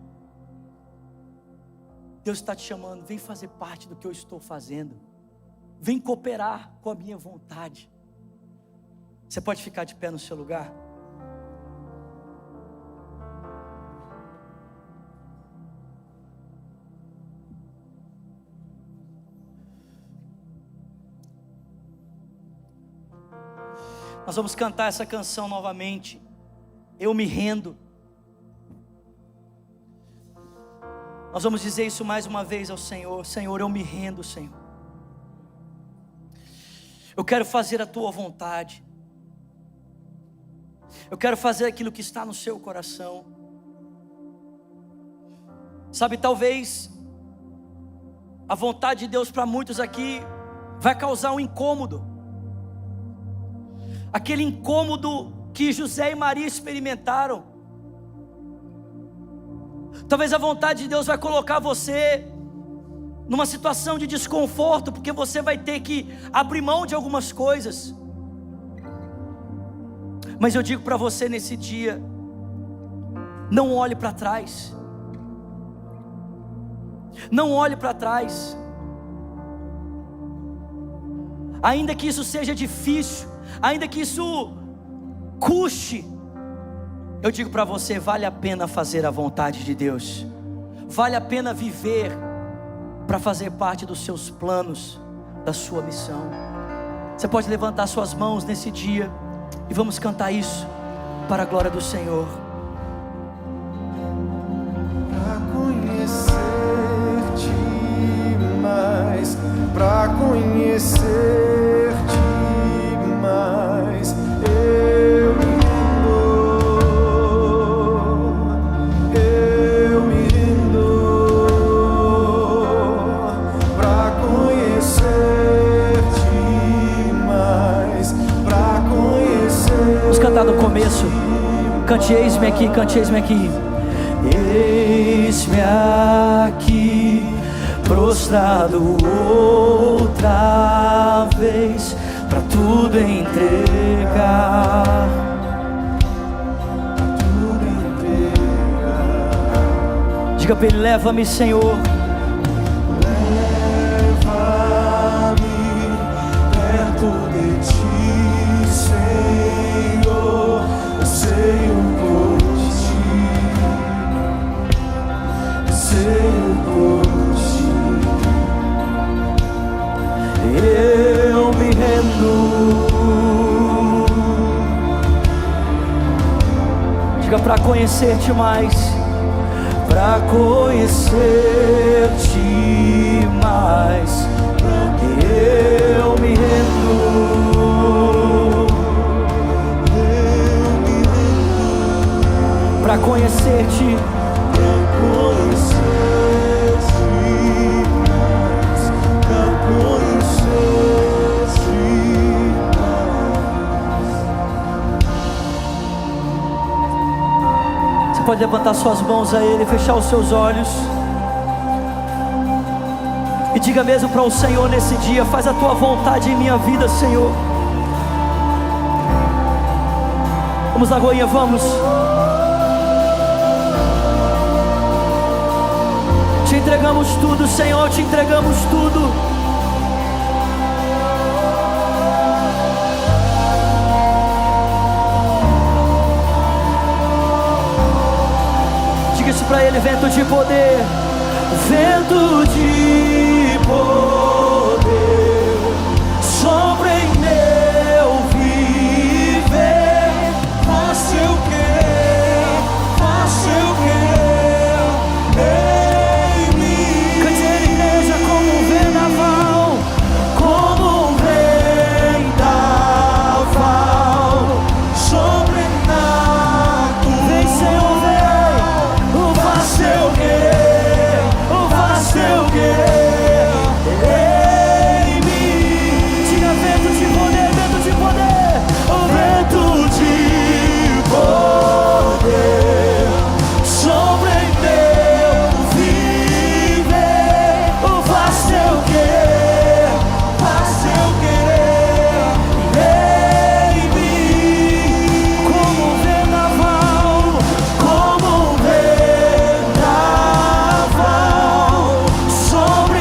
Deus está te chamando: vem fazer parte do que eu estou fazendo, vem cooperar com a minha vontade. Você pode ficar de pé no seu lugar? Nós vamos cantar essa canção novamente. Eu me rendo. Nós vamos dizer isso mais uma vez ao Senhor: Senhor, eu me rendo, Senhor. Eu quero fazer a tua vontade. Eu quero fazer aquilo que está no seu coração. Sabe, talvez a vontade de Deus para muitos aqui vai causar um incômodo. Aquele incômodo que José e Maria experimentaram. Talvez a vontade de Deus vai colocar você numa situação de desconforto, porque você vai ter que abrir mão de algumas coisas. Mas eu digo para você nesse dia: não olhe para trás. Não olhe para trás. Ainda que isso seja difícil, ainda que isso custe, eu digo para você: vale a pena fazer a vontade de Deus. Vale a pena viver para fazer parte dos seus planos, da sua missão. Você pode levantar suas mãos nesse dia e vamos cantar isso para a glória do Senhor. Para conhecer-te mais, para conhecer-te mais, eu me rendo, para conhecer-te mais, para conhecer. Vamos cantar do começo. Cante eis-me aqui, cante eis-me aqui. Eis-me aqui, prostrado outra vez, pra tudo entregar. Diga para Ele: leva-me, Senhor. Leva-me perto de ti, Senhor. Eu sei por ti, sei por ti. Eu me rendo. Diga: para conhecer-te mais, para conhecer-te mais, eu me rendo. Ti. Você pode levantar suas mãos a Ele, fechar os seus olhos e diga mesmo para o Senhor nesse dia: faz a Tua vontade em minha vida, Senhor. Vamos, Lagoinha, vamos. Te entregamos tudo, Senhor, te entregamos tudo. Diga isso pra Ele: vento de poder, vento de poder, sopra em meu viver. Faça eu querer, faça eu querer em mim. Cante a igreja como um vendaval, como um vendaval, sobrenatural. Vem, Senhor, vem, o faça eu querer, o faça eu querer em mim. Diga: vento de poder, vento de poder, o vento de poder, sobre em meu viver. O faça eu querer, faça eu querer em mim. Como um vendaval, como um vendaval, sobrenatural.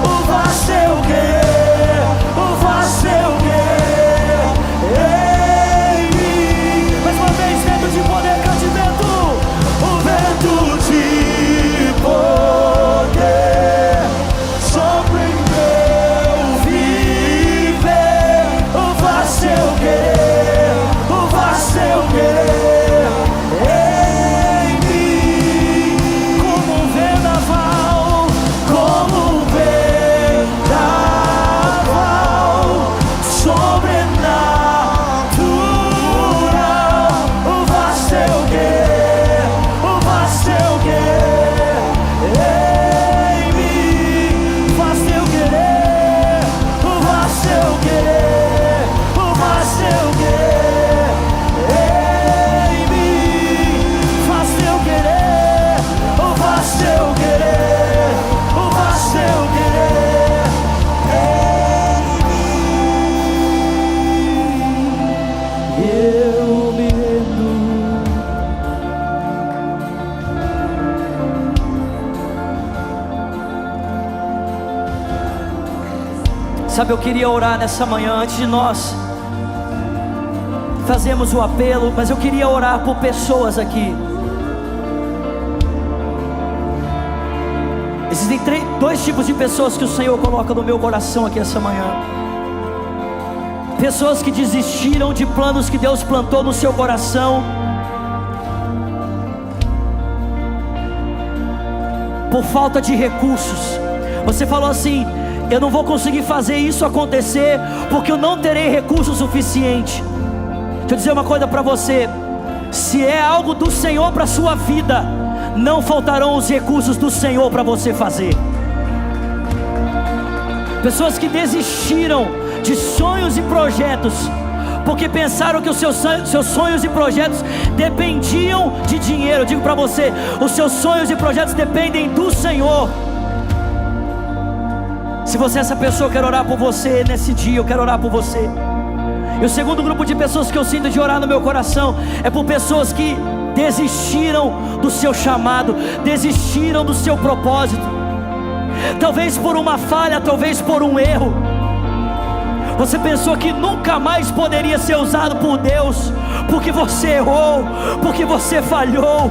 O faça eu querer, o faça eu querer em mim. Mais uma vez, vento de poder, cante vento. O vento de poder, sobre meu viver. O faça eu querer, o faça eu querer em mim. Como um vendaval, como um vendaval, sobrenatural. O faça eu querer, o faça eu querer em mim. Faça eu querer, o faça eu querer, o faça eu querer em mim. Faça eu querer, o faça eu querer, o faça eu querer em mim. Eu me rendo. Sabe, eu queria orar nessa manhã, antes de nós fazermos o apelo, mas eu queria orar por pessoas aqui. Existem dois tipos de pessoas que o Senhor coloca no meu coração aqui essa manhã. Pessoas que desistiram de planos que Deus plantou no seu coração por falta de recursos. Você falou assim: eu não vou conseguir fazer isso acontecer porque eu não terei recurso suficiente. Deixa eu dizer uma coisa para você: se é algo do Senhor para a sua vida, não faltarão os recursos do Senhor para você fazer. Pessoas que desistiram de sonhos e projetos porque pensaram que os seus sonhos e projetos dependiam de dinheiro. Eu digo para você: os seus sonhos e projetos dependem do Senhor. Se você é essa pessoa, eu quero orar por você nesse dia. Eu quero orar por você. E o segundo grupo de pessoas que eu sinto de orar no meu coração é por pessoas que desistiram do seu chamado, desistiram do seu propósito. Talvez por uma falha, talvez por um erro. Você pensou que nunca mais poderia ser usado por Deus, porque você errou, porque você falhou.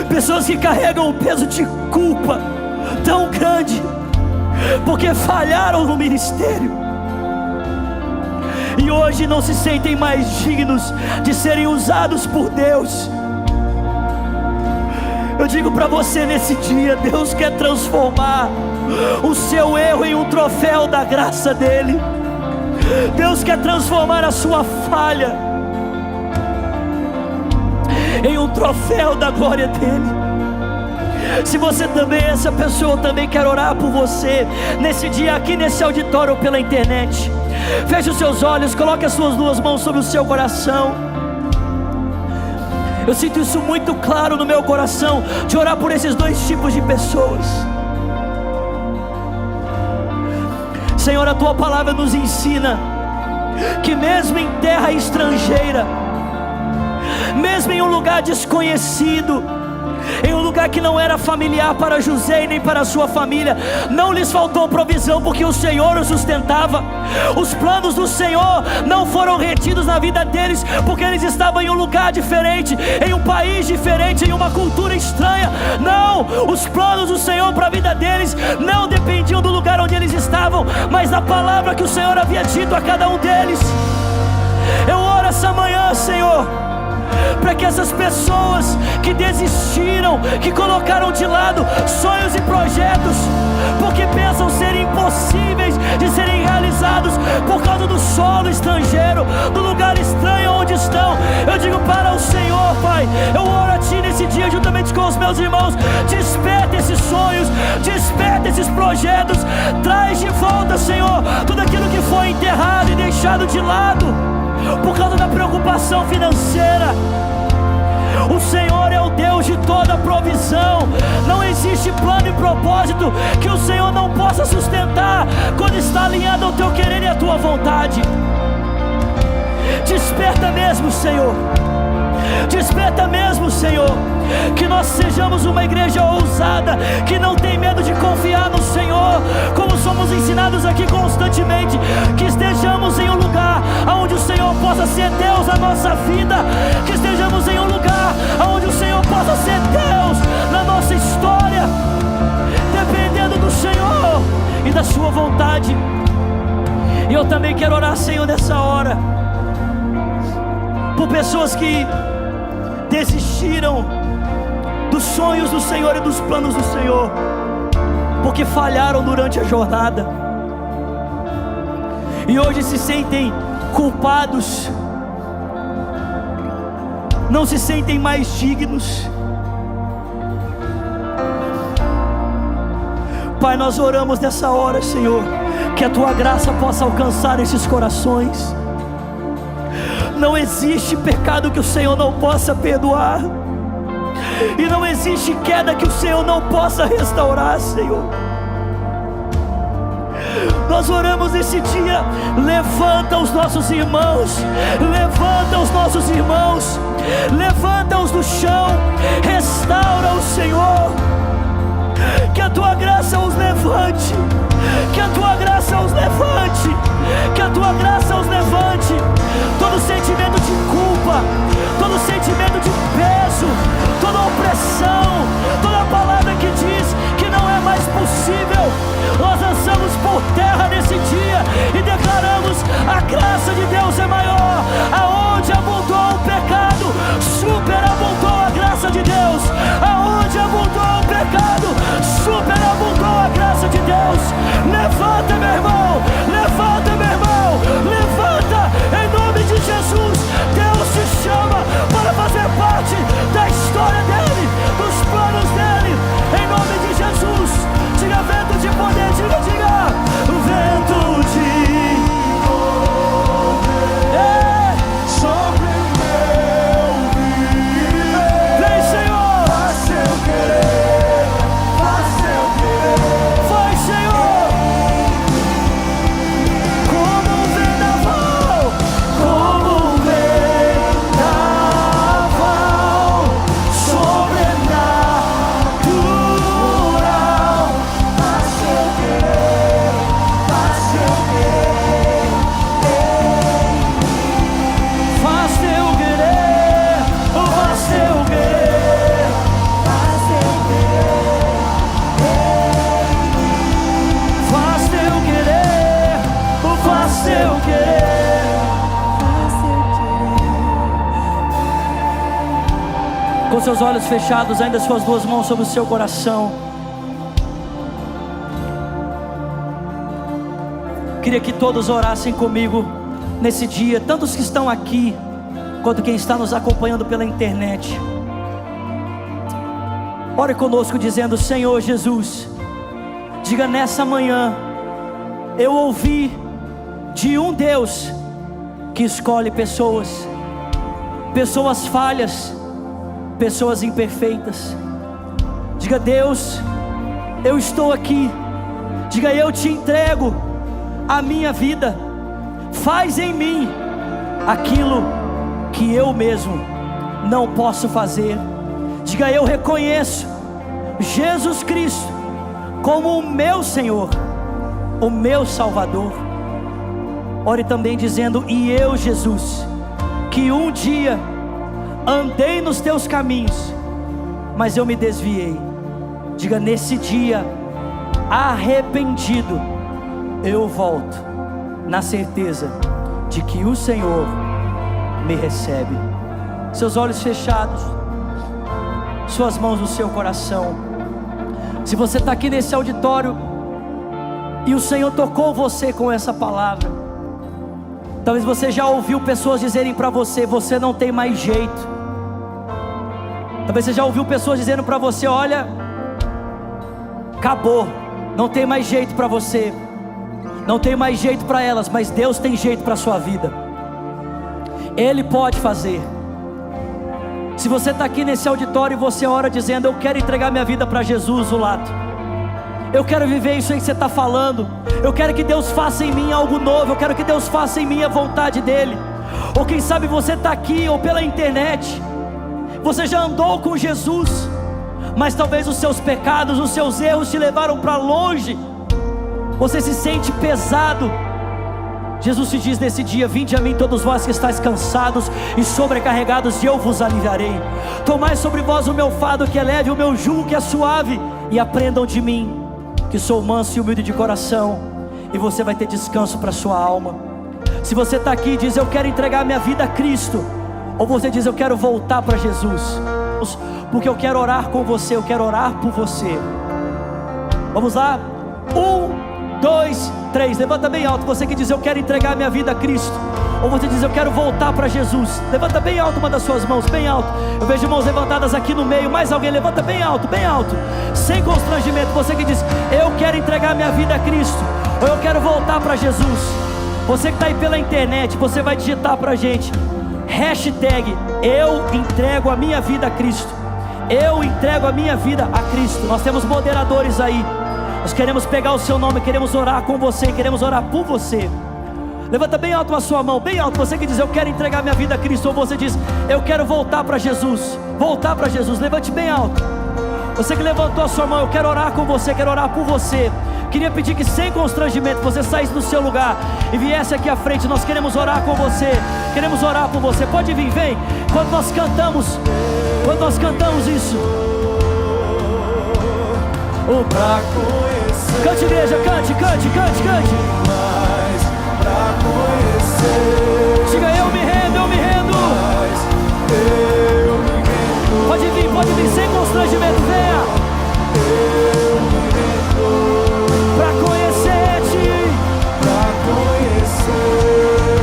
Pessoas que carregam um peso de culpa tão grande, porque falharam no ministério, e hoje não se sentem mais dignos de serem usados por Deus. Eu digo para você nesse dia: Deus quer transformar o seu erro em um troféu da graça dele. Deus quer transformar a sua falha em um troféu da glória dele. Se você também é essa pessoa, eu também quero orar por você nesse dia aqui nesse auditório ou pela internet. Feche os seus olhos, coloque as suas duas mãos sobre o seu coração. Eu sinto isso muito claro no meu coração, de orar por esses dois tipos de pessoas. Senhor, a tua palavra nos ensina que mesmo em terra estrangeira, mesmo em um lugar desconhecido, em um lugar que não era familiar para José e nem para a sua família, não lhes faltou provisão, porque o Senhor os sustentava. Os planos do Senhor não foram retidos na vida deles, porque eles estavam em um lugar diferente, em um país diferente, em uma cultura estranha. Não, os planos do Senhor para a vida deles não dependiam do lugar onde eles estavam, mas da palavra que o Senhor havia dito a cada um deles. Eu oro essa manhã, Senhor, para que essas pessoas que desistiram, que colocaram de lado sonhos e projetos, porque pensam ser impossíveis de serem realizados por causa do solo estrangeiro, do lugar estranho onde estão, eu digo para o Senhor, Pai, eu oro a Ti nesse dia juntamente com os meus irmãos. Desperta esses sonhos, desperta esses projetos, traz de volta, Senhor, tudo aquilo que foi enterrado e deixado de lado por causa da preocupação financeira. O Senhor é o Deus de toda provisão. Não existe plano e propósito que o Senhor não possa sustentar quando está alinhado ao teu querer e à tua vontade. Desperta mesmo, Senhor. Desperta mesmo, Senhor, que nós sejamos uma igreja ousada, que não tem medo de confiar no Senhor, como somos ensinados aqui constantemente. Que estejamos em um lugar onde o Senhor possa ser Deus na nossa vida, que estejamos em um lugar onde o Senhor possa ser Deus na nossa história, dependendo do Senhor e da sua vontade. E eu também quero orar, Senhor, nessa hora, por pessoas que desistiram dos sonhos do Senhor e dos planos do Senhor, porque falharam durante a jornada, e hoje se sentem culpados, não se sentem mais dignos. Pai, nós oramos nessa hora, Senhor, que a Tua graça possa alcançar esses corações. Não existe pecado que o Senhor não possa perdoar, e não existe queda que o Senhor não possa restaurar, Senhor. Nós oramos nesse dia, levanta os nossos irmãos, levanta os nossos irmãos, levanta-os do chão, restaura-os, Senhor. Que a Tua graça os levante, que a Tua graça os levante, que a Tua graça os levante. Todo sentimento de culpa, todo sentimento de peso, toda opressão, toda palavra que diz que não é mais possível, nós lançamos por terra nesse dia e declaramos: a graça de Deus é maior. Aonde abundou o pecado, superabundou a graça de Deus. Aonde abundou o pecado, superabundou a graça de Deus. Levanta, meu irmão, levanta, meu irmão, levanta, em nome de Jesus. Deus te chama para fazer parte da história dele, dos planos dele, em nome de Jesus. Diga vento de poder, diga vento de poder, sobre meu viver. vem, Senhor, Faz seu querer, faz seu querer. vai, Senhor, como um vendaval, Como um vendaval sobrenatural. Faz seu querer, faz seu querer. faz teu querer, faz teu querer, Faz seu querer, faz teu querer, faz teu querer. faz seu querer. Com seus olhos fechados, ainda suas duas mãos sobre o seu coração, queria que todos orassem comigo nesse dia, tantos que estão aqui quanto quem está nos acompanhando pela internet. Ore conosco dizendo: Senhor Jesus, diga nessa manhã, eu ouvi de um Deus que escolhe pessoas, pessoas falhas, pessoas imperfeitas. Diga: Deus, eu estou aqui. Diga: eu te entrego a minha vida. Faz em mim aquilo que eu mesmo não posso fazer. Diga: eu reconheço Jesus Cristo como o meu Senhor, o meu Salvador. Ore também dizendo: e eu, Jesus, que um dia andei nos teus caminhos, mas eu me desviei. Diga: nesse dia, arrependido, eu volto, na certeza de que o Senhor me recebe. Seus olhos fechados, suas mãos no seu coração. Se você está aqui nesse auditório e o Senhor tocou você com essa palavra, talvez você já ouviu pessoas dizerem para você: você não tem mais jeito. Talvez você já ouviu pessoas dizendo para você: olha, acabou, não tem mais jeito para você, não tem mais jeito para elas. Mas Deus tem jeito para a sua vida, Ele pode fazer. Se você está aqui nesse auditório e você ora dizendo: eu quero entregar minha vida para Jesus, Lato, eu quero viver isso aí que você está falando, eu quero que Deus faça em mim algo novo, eu quero que Deus faça em mim a vontade dEle. Ou quem sabe você está aqui ou pela internet, você já andou com Jesus, mas talvez os seus pecados, os seus erros te levaram para longe, você se sente pesado. Jesus te diz nesse dia: vinde a mim todos vós que estáis cansados e sobrecarregados, e eu vos aliviarei. Tomai sobre vós o meu fardo que é leve, o meu jugo que é suave, e aprendam de mim, que sou manso e humilde de coração, e você vai ter descanso para a sua alma. Se você está aqui e diz: eu quero entregar minha vida a Cristo, ou você diz: eu quero voltar para Jesus, porque eu quero orar com você, eu quero orar por você. Vamos lá? 1, 2, 3, levanta bem alto. Você que diz: eu quero entregar minha vida a Cristo, ou você diz: eu quero voltar para Jesus. Levanta bem alto uma das suas mãos, bem alto. Eu vejo mãos levantadas aqui no meio. Mais alguém? Levanta bem alto, sem constrangimento. Você que diz: eu quero entregar minha vida a Cristo, ou eu quero voltar para Jesus. Você que está aí pela internet, você vai digitar para a gente: hashtag eu entrego a minha vida a Cristo. Eu entrego a minha vida a Cristo. Nós temos moderadores aí, nós queremos pegar o seu nome, queremos orar com você, queremos orar por você. Levanta bem alto a sua mão, bem alto. Você que diz: eu quero entregar minha vida a Cristo, ou você diz: eu quero voltar para Jesus. Voltar para Jesus, levante bem alto. Você que levantou a sua mão: eu quero orar com você, quero orar por você. Queria pedir que sem constrangimento você saísse do seu lugar e viesse aqui à frente. Nós queremos orar com você, queremos orar por você. Pode vir, vem. Quando nós cantamos isso, pra conhecer, cante, igreja, cante. mais pra conhecer, Diga: eu me rendo. mais eu me rendo. Pode vir sem constrangimento, venha. Eu me rendo Pra conhecer-te, pra conhecer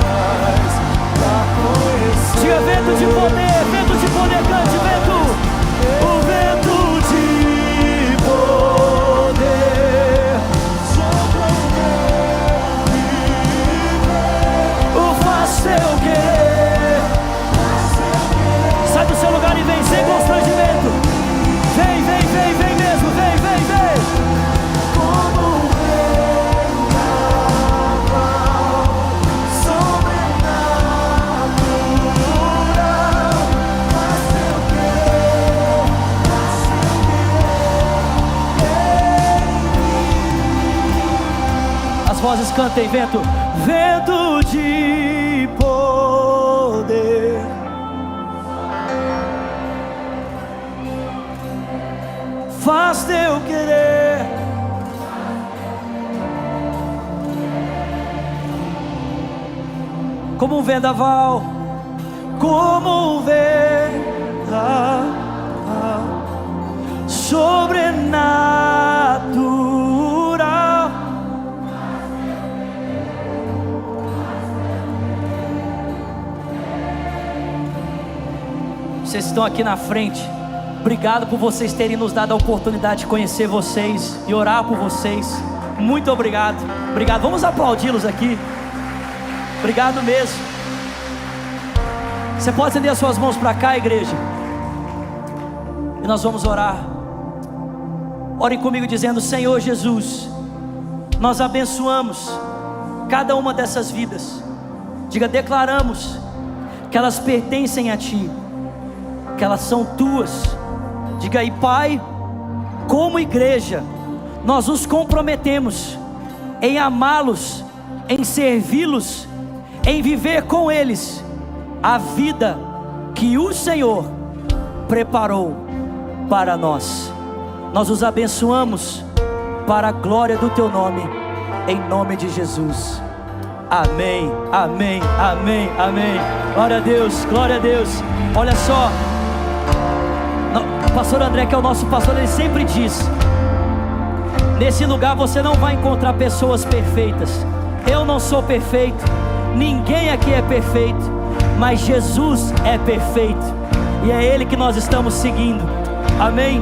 mais pra conhecer. diga: vento de poder, cante, vento. O vento de poder Sopra o meu viver, o faz seu querer. Sai do seu lugar e vem sem constrangimento. Vem mesmo, vem. como um vendaval sobrenatural. Faz seu querer em mim. As vozes cantem: vento de poder. Faz teu querer. Como um vendaval, sobrenatural. Vocês estão aqui na frente. Obrigado por vocês terem nos dado a oportunidade de conhecer vocês e orar por vocês. Muito obrigado. Obrigado. Vamos aplaudi-los aqui. Obrigado mesmo. Você pode estender as suas mãos para cá, igreja. E nós vamos orar. Orem comigo dizendo: Senhor Jesus, nós abençoamos cada uma dessas vidas. Diga: declaramos que elas pertencem a Ti, que elas são Tuas. Diga aí: Pai, como igreja, nós nos comprometemos em amá-los, em servi-los, em viver com eles a vida que o Senhor preparou para nós. Nós os abençoamos para a glória do Teu nome, em nome de Jesus. Amém, amém, amém, amém. Glória a Deus, glória a Deus. Olha só, o pastor André, que é o nosso pastor, ele sempre diz: nesse lugar você não vai encontrar pessoas perfeitas. Eu não sou perfeito, ninguém aqui é perfeito, mas Jesus é perfeito, e é Ele que nós estamos seguindo. Amém?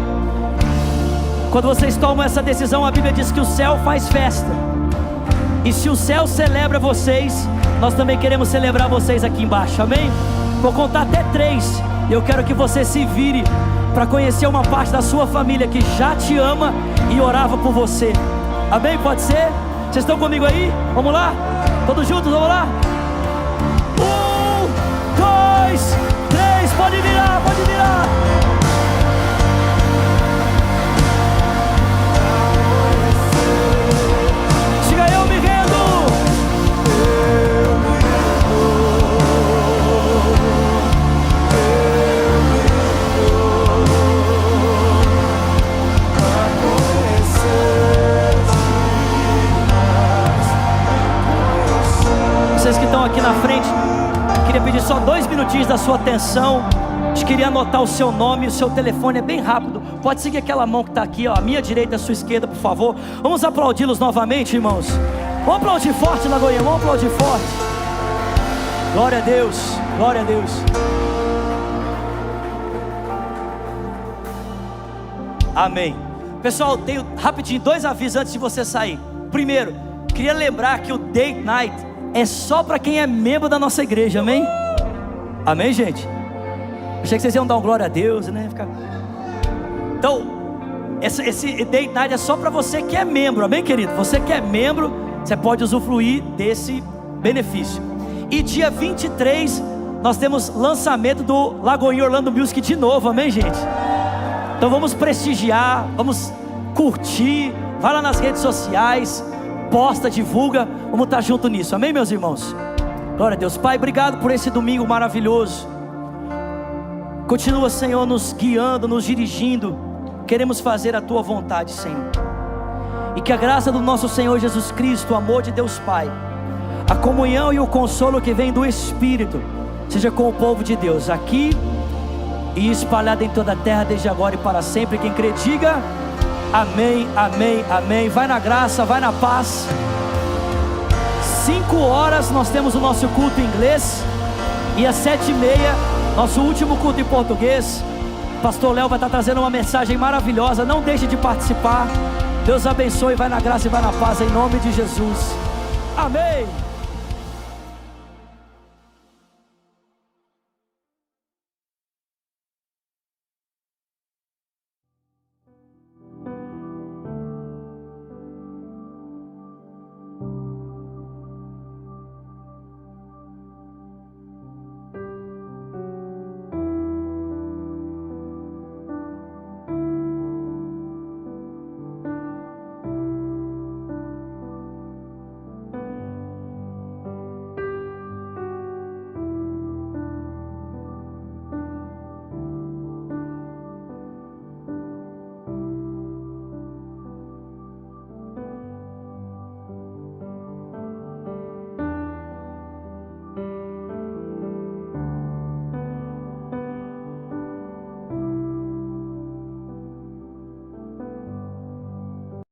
Quando vocês tomam essa decisão, a Bíblia diz que o céu faz festa. E se o céu celebra vocês, nós também queremos celebrar vocês aqui embaixo. Amém? Vou contar até 3. E eu quero que você se vire para conhecer uma parte da sua família que já te ama e orava por você. Amém? Pode ser? Vocês estão comigo aí? Vamos lá? Todos juntos, vamos lá? 1, 2, 3, pode virar, pode virar. Diga: eu me rendo. Vocês que estão aqui na frente, queria pedir só 2 minutinhos da sua atenção. A gente queria anotar o seu nome, o seu telefone, é bem rápido. Pode seguir aquela mão que está aqui, ó, a minha direita, a sua esquerda, por favor. Vamos aplaudi-los novamente, irmãos. Vamos aplaudir forte, Lagoinha, vamos aplaudir forte. Glória a Deus, glória a Deus. Amém. Pessoal, tenho rapidinho 2 avisos antes de você sair. Primeiro, queria lembrar que o Date Night é só para quem é membro da nossa igreja, amém? Amém, gente? Achei que vocês iam dar um glória a Deus, né? Então, esse Date Night é só para você que é membro, amém, querido? Você que é membro, você pode usufruir desse benefício. E dia 23, nós temos lançamento do Lagoinha Orlando Music de novo, amém, gente? Então vamos prestigiar, vamos curtir, vai lá nas redes sociais, posta, divulga, vamos estar junto nisso, amém, meus irmãos? Glória a Deus. Pai, obrigado por esse domingo maravilhoso. Continua, Senhor, nos guiando, nos dirigindo. Queremos fazer a Tua vontade, Senhor. E que a graça do nosso Senhor Jesus Cristo, o amor de Deus Pai, a comunhão e o consolo que vem do Espírito, seja com o povo de Deus, aqui e espalhado em toda a terra, desde agora e para sempre. Quem crê, diga amém, amém, amém. Vai na graça, vai na paz. 5 horas nós temos o nosso culto em inglês, e às 7h30 nosso último culto em português. Pastor Léo vai estar trazendo uma mensagem maravilhosa. Não deixe de participar. Deus abençoe, vai na graça e vai na paz, em nome de Jesus. Amém.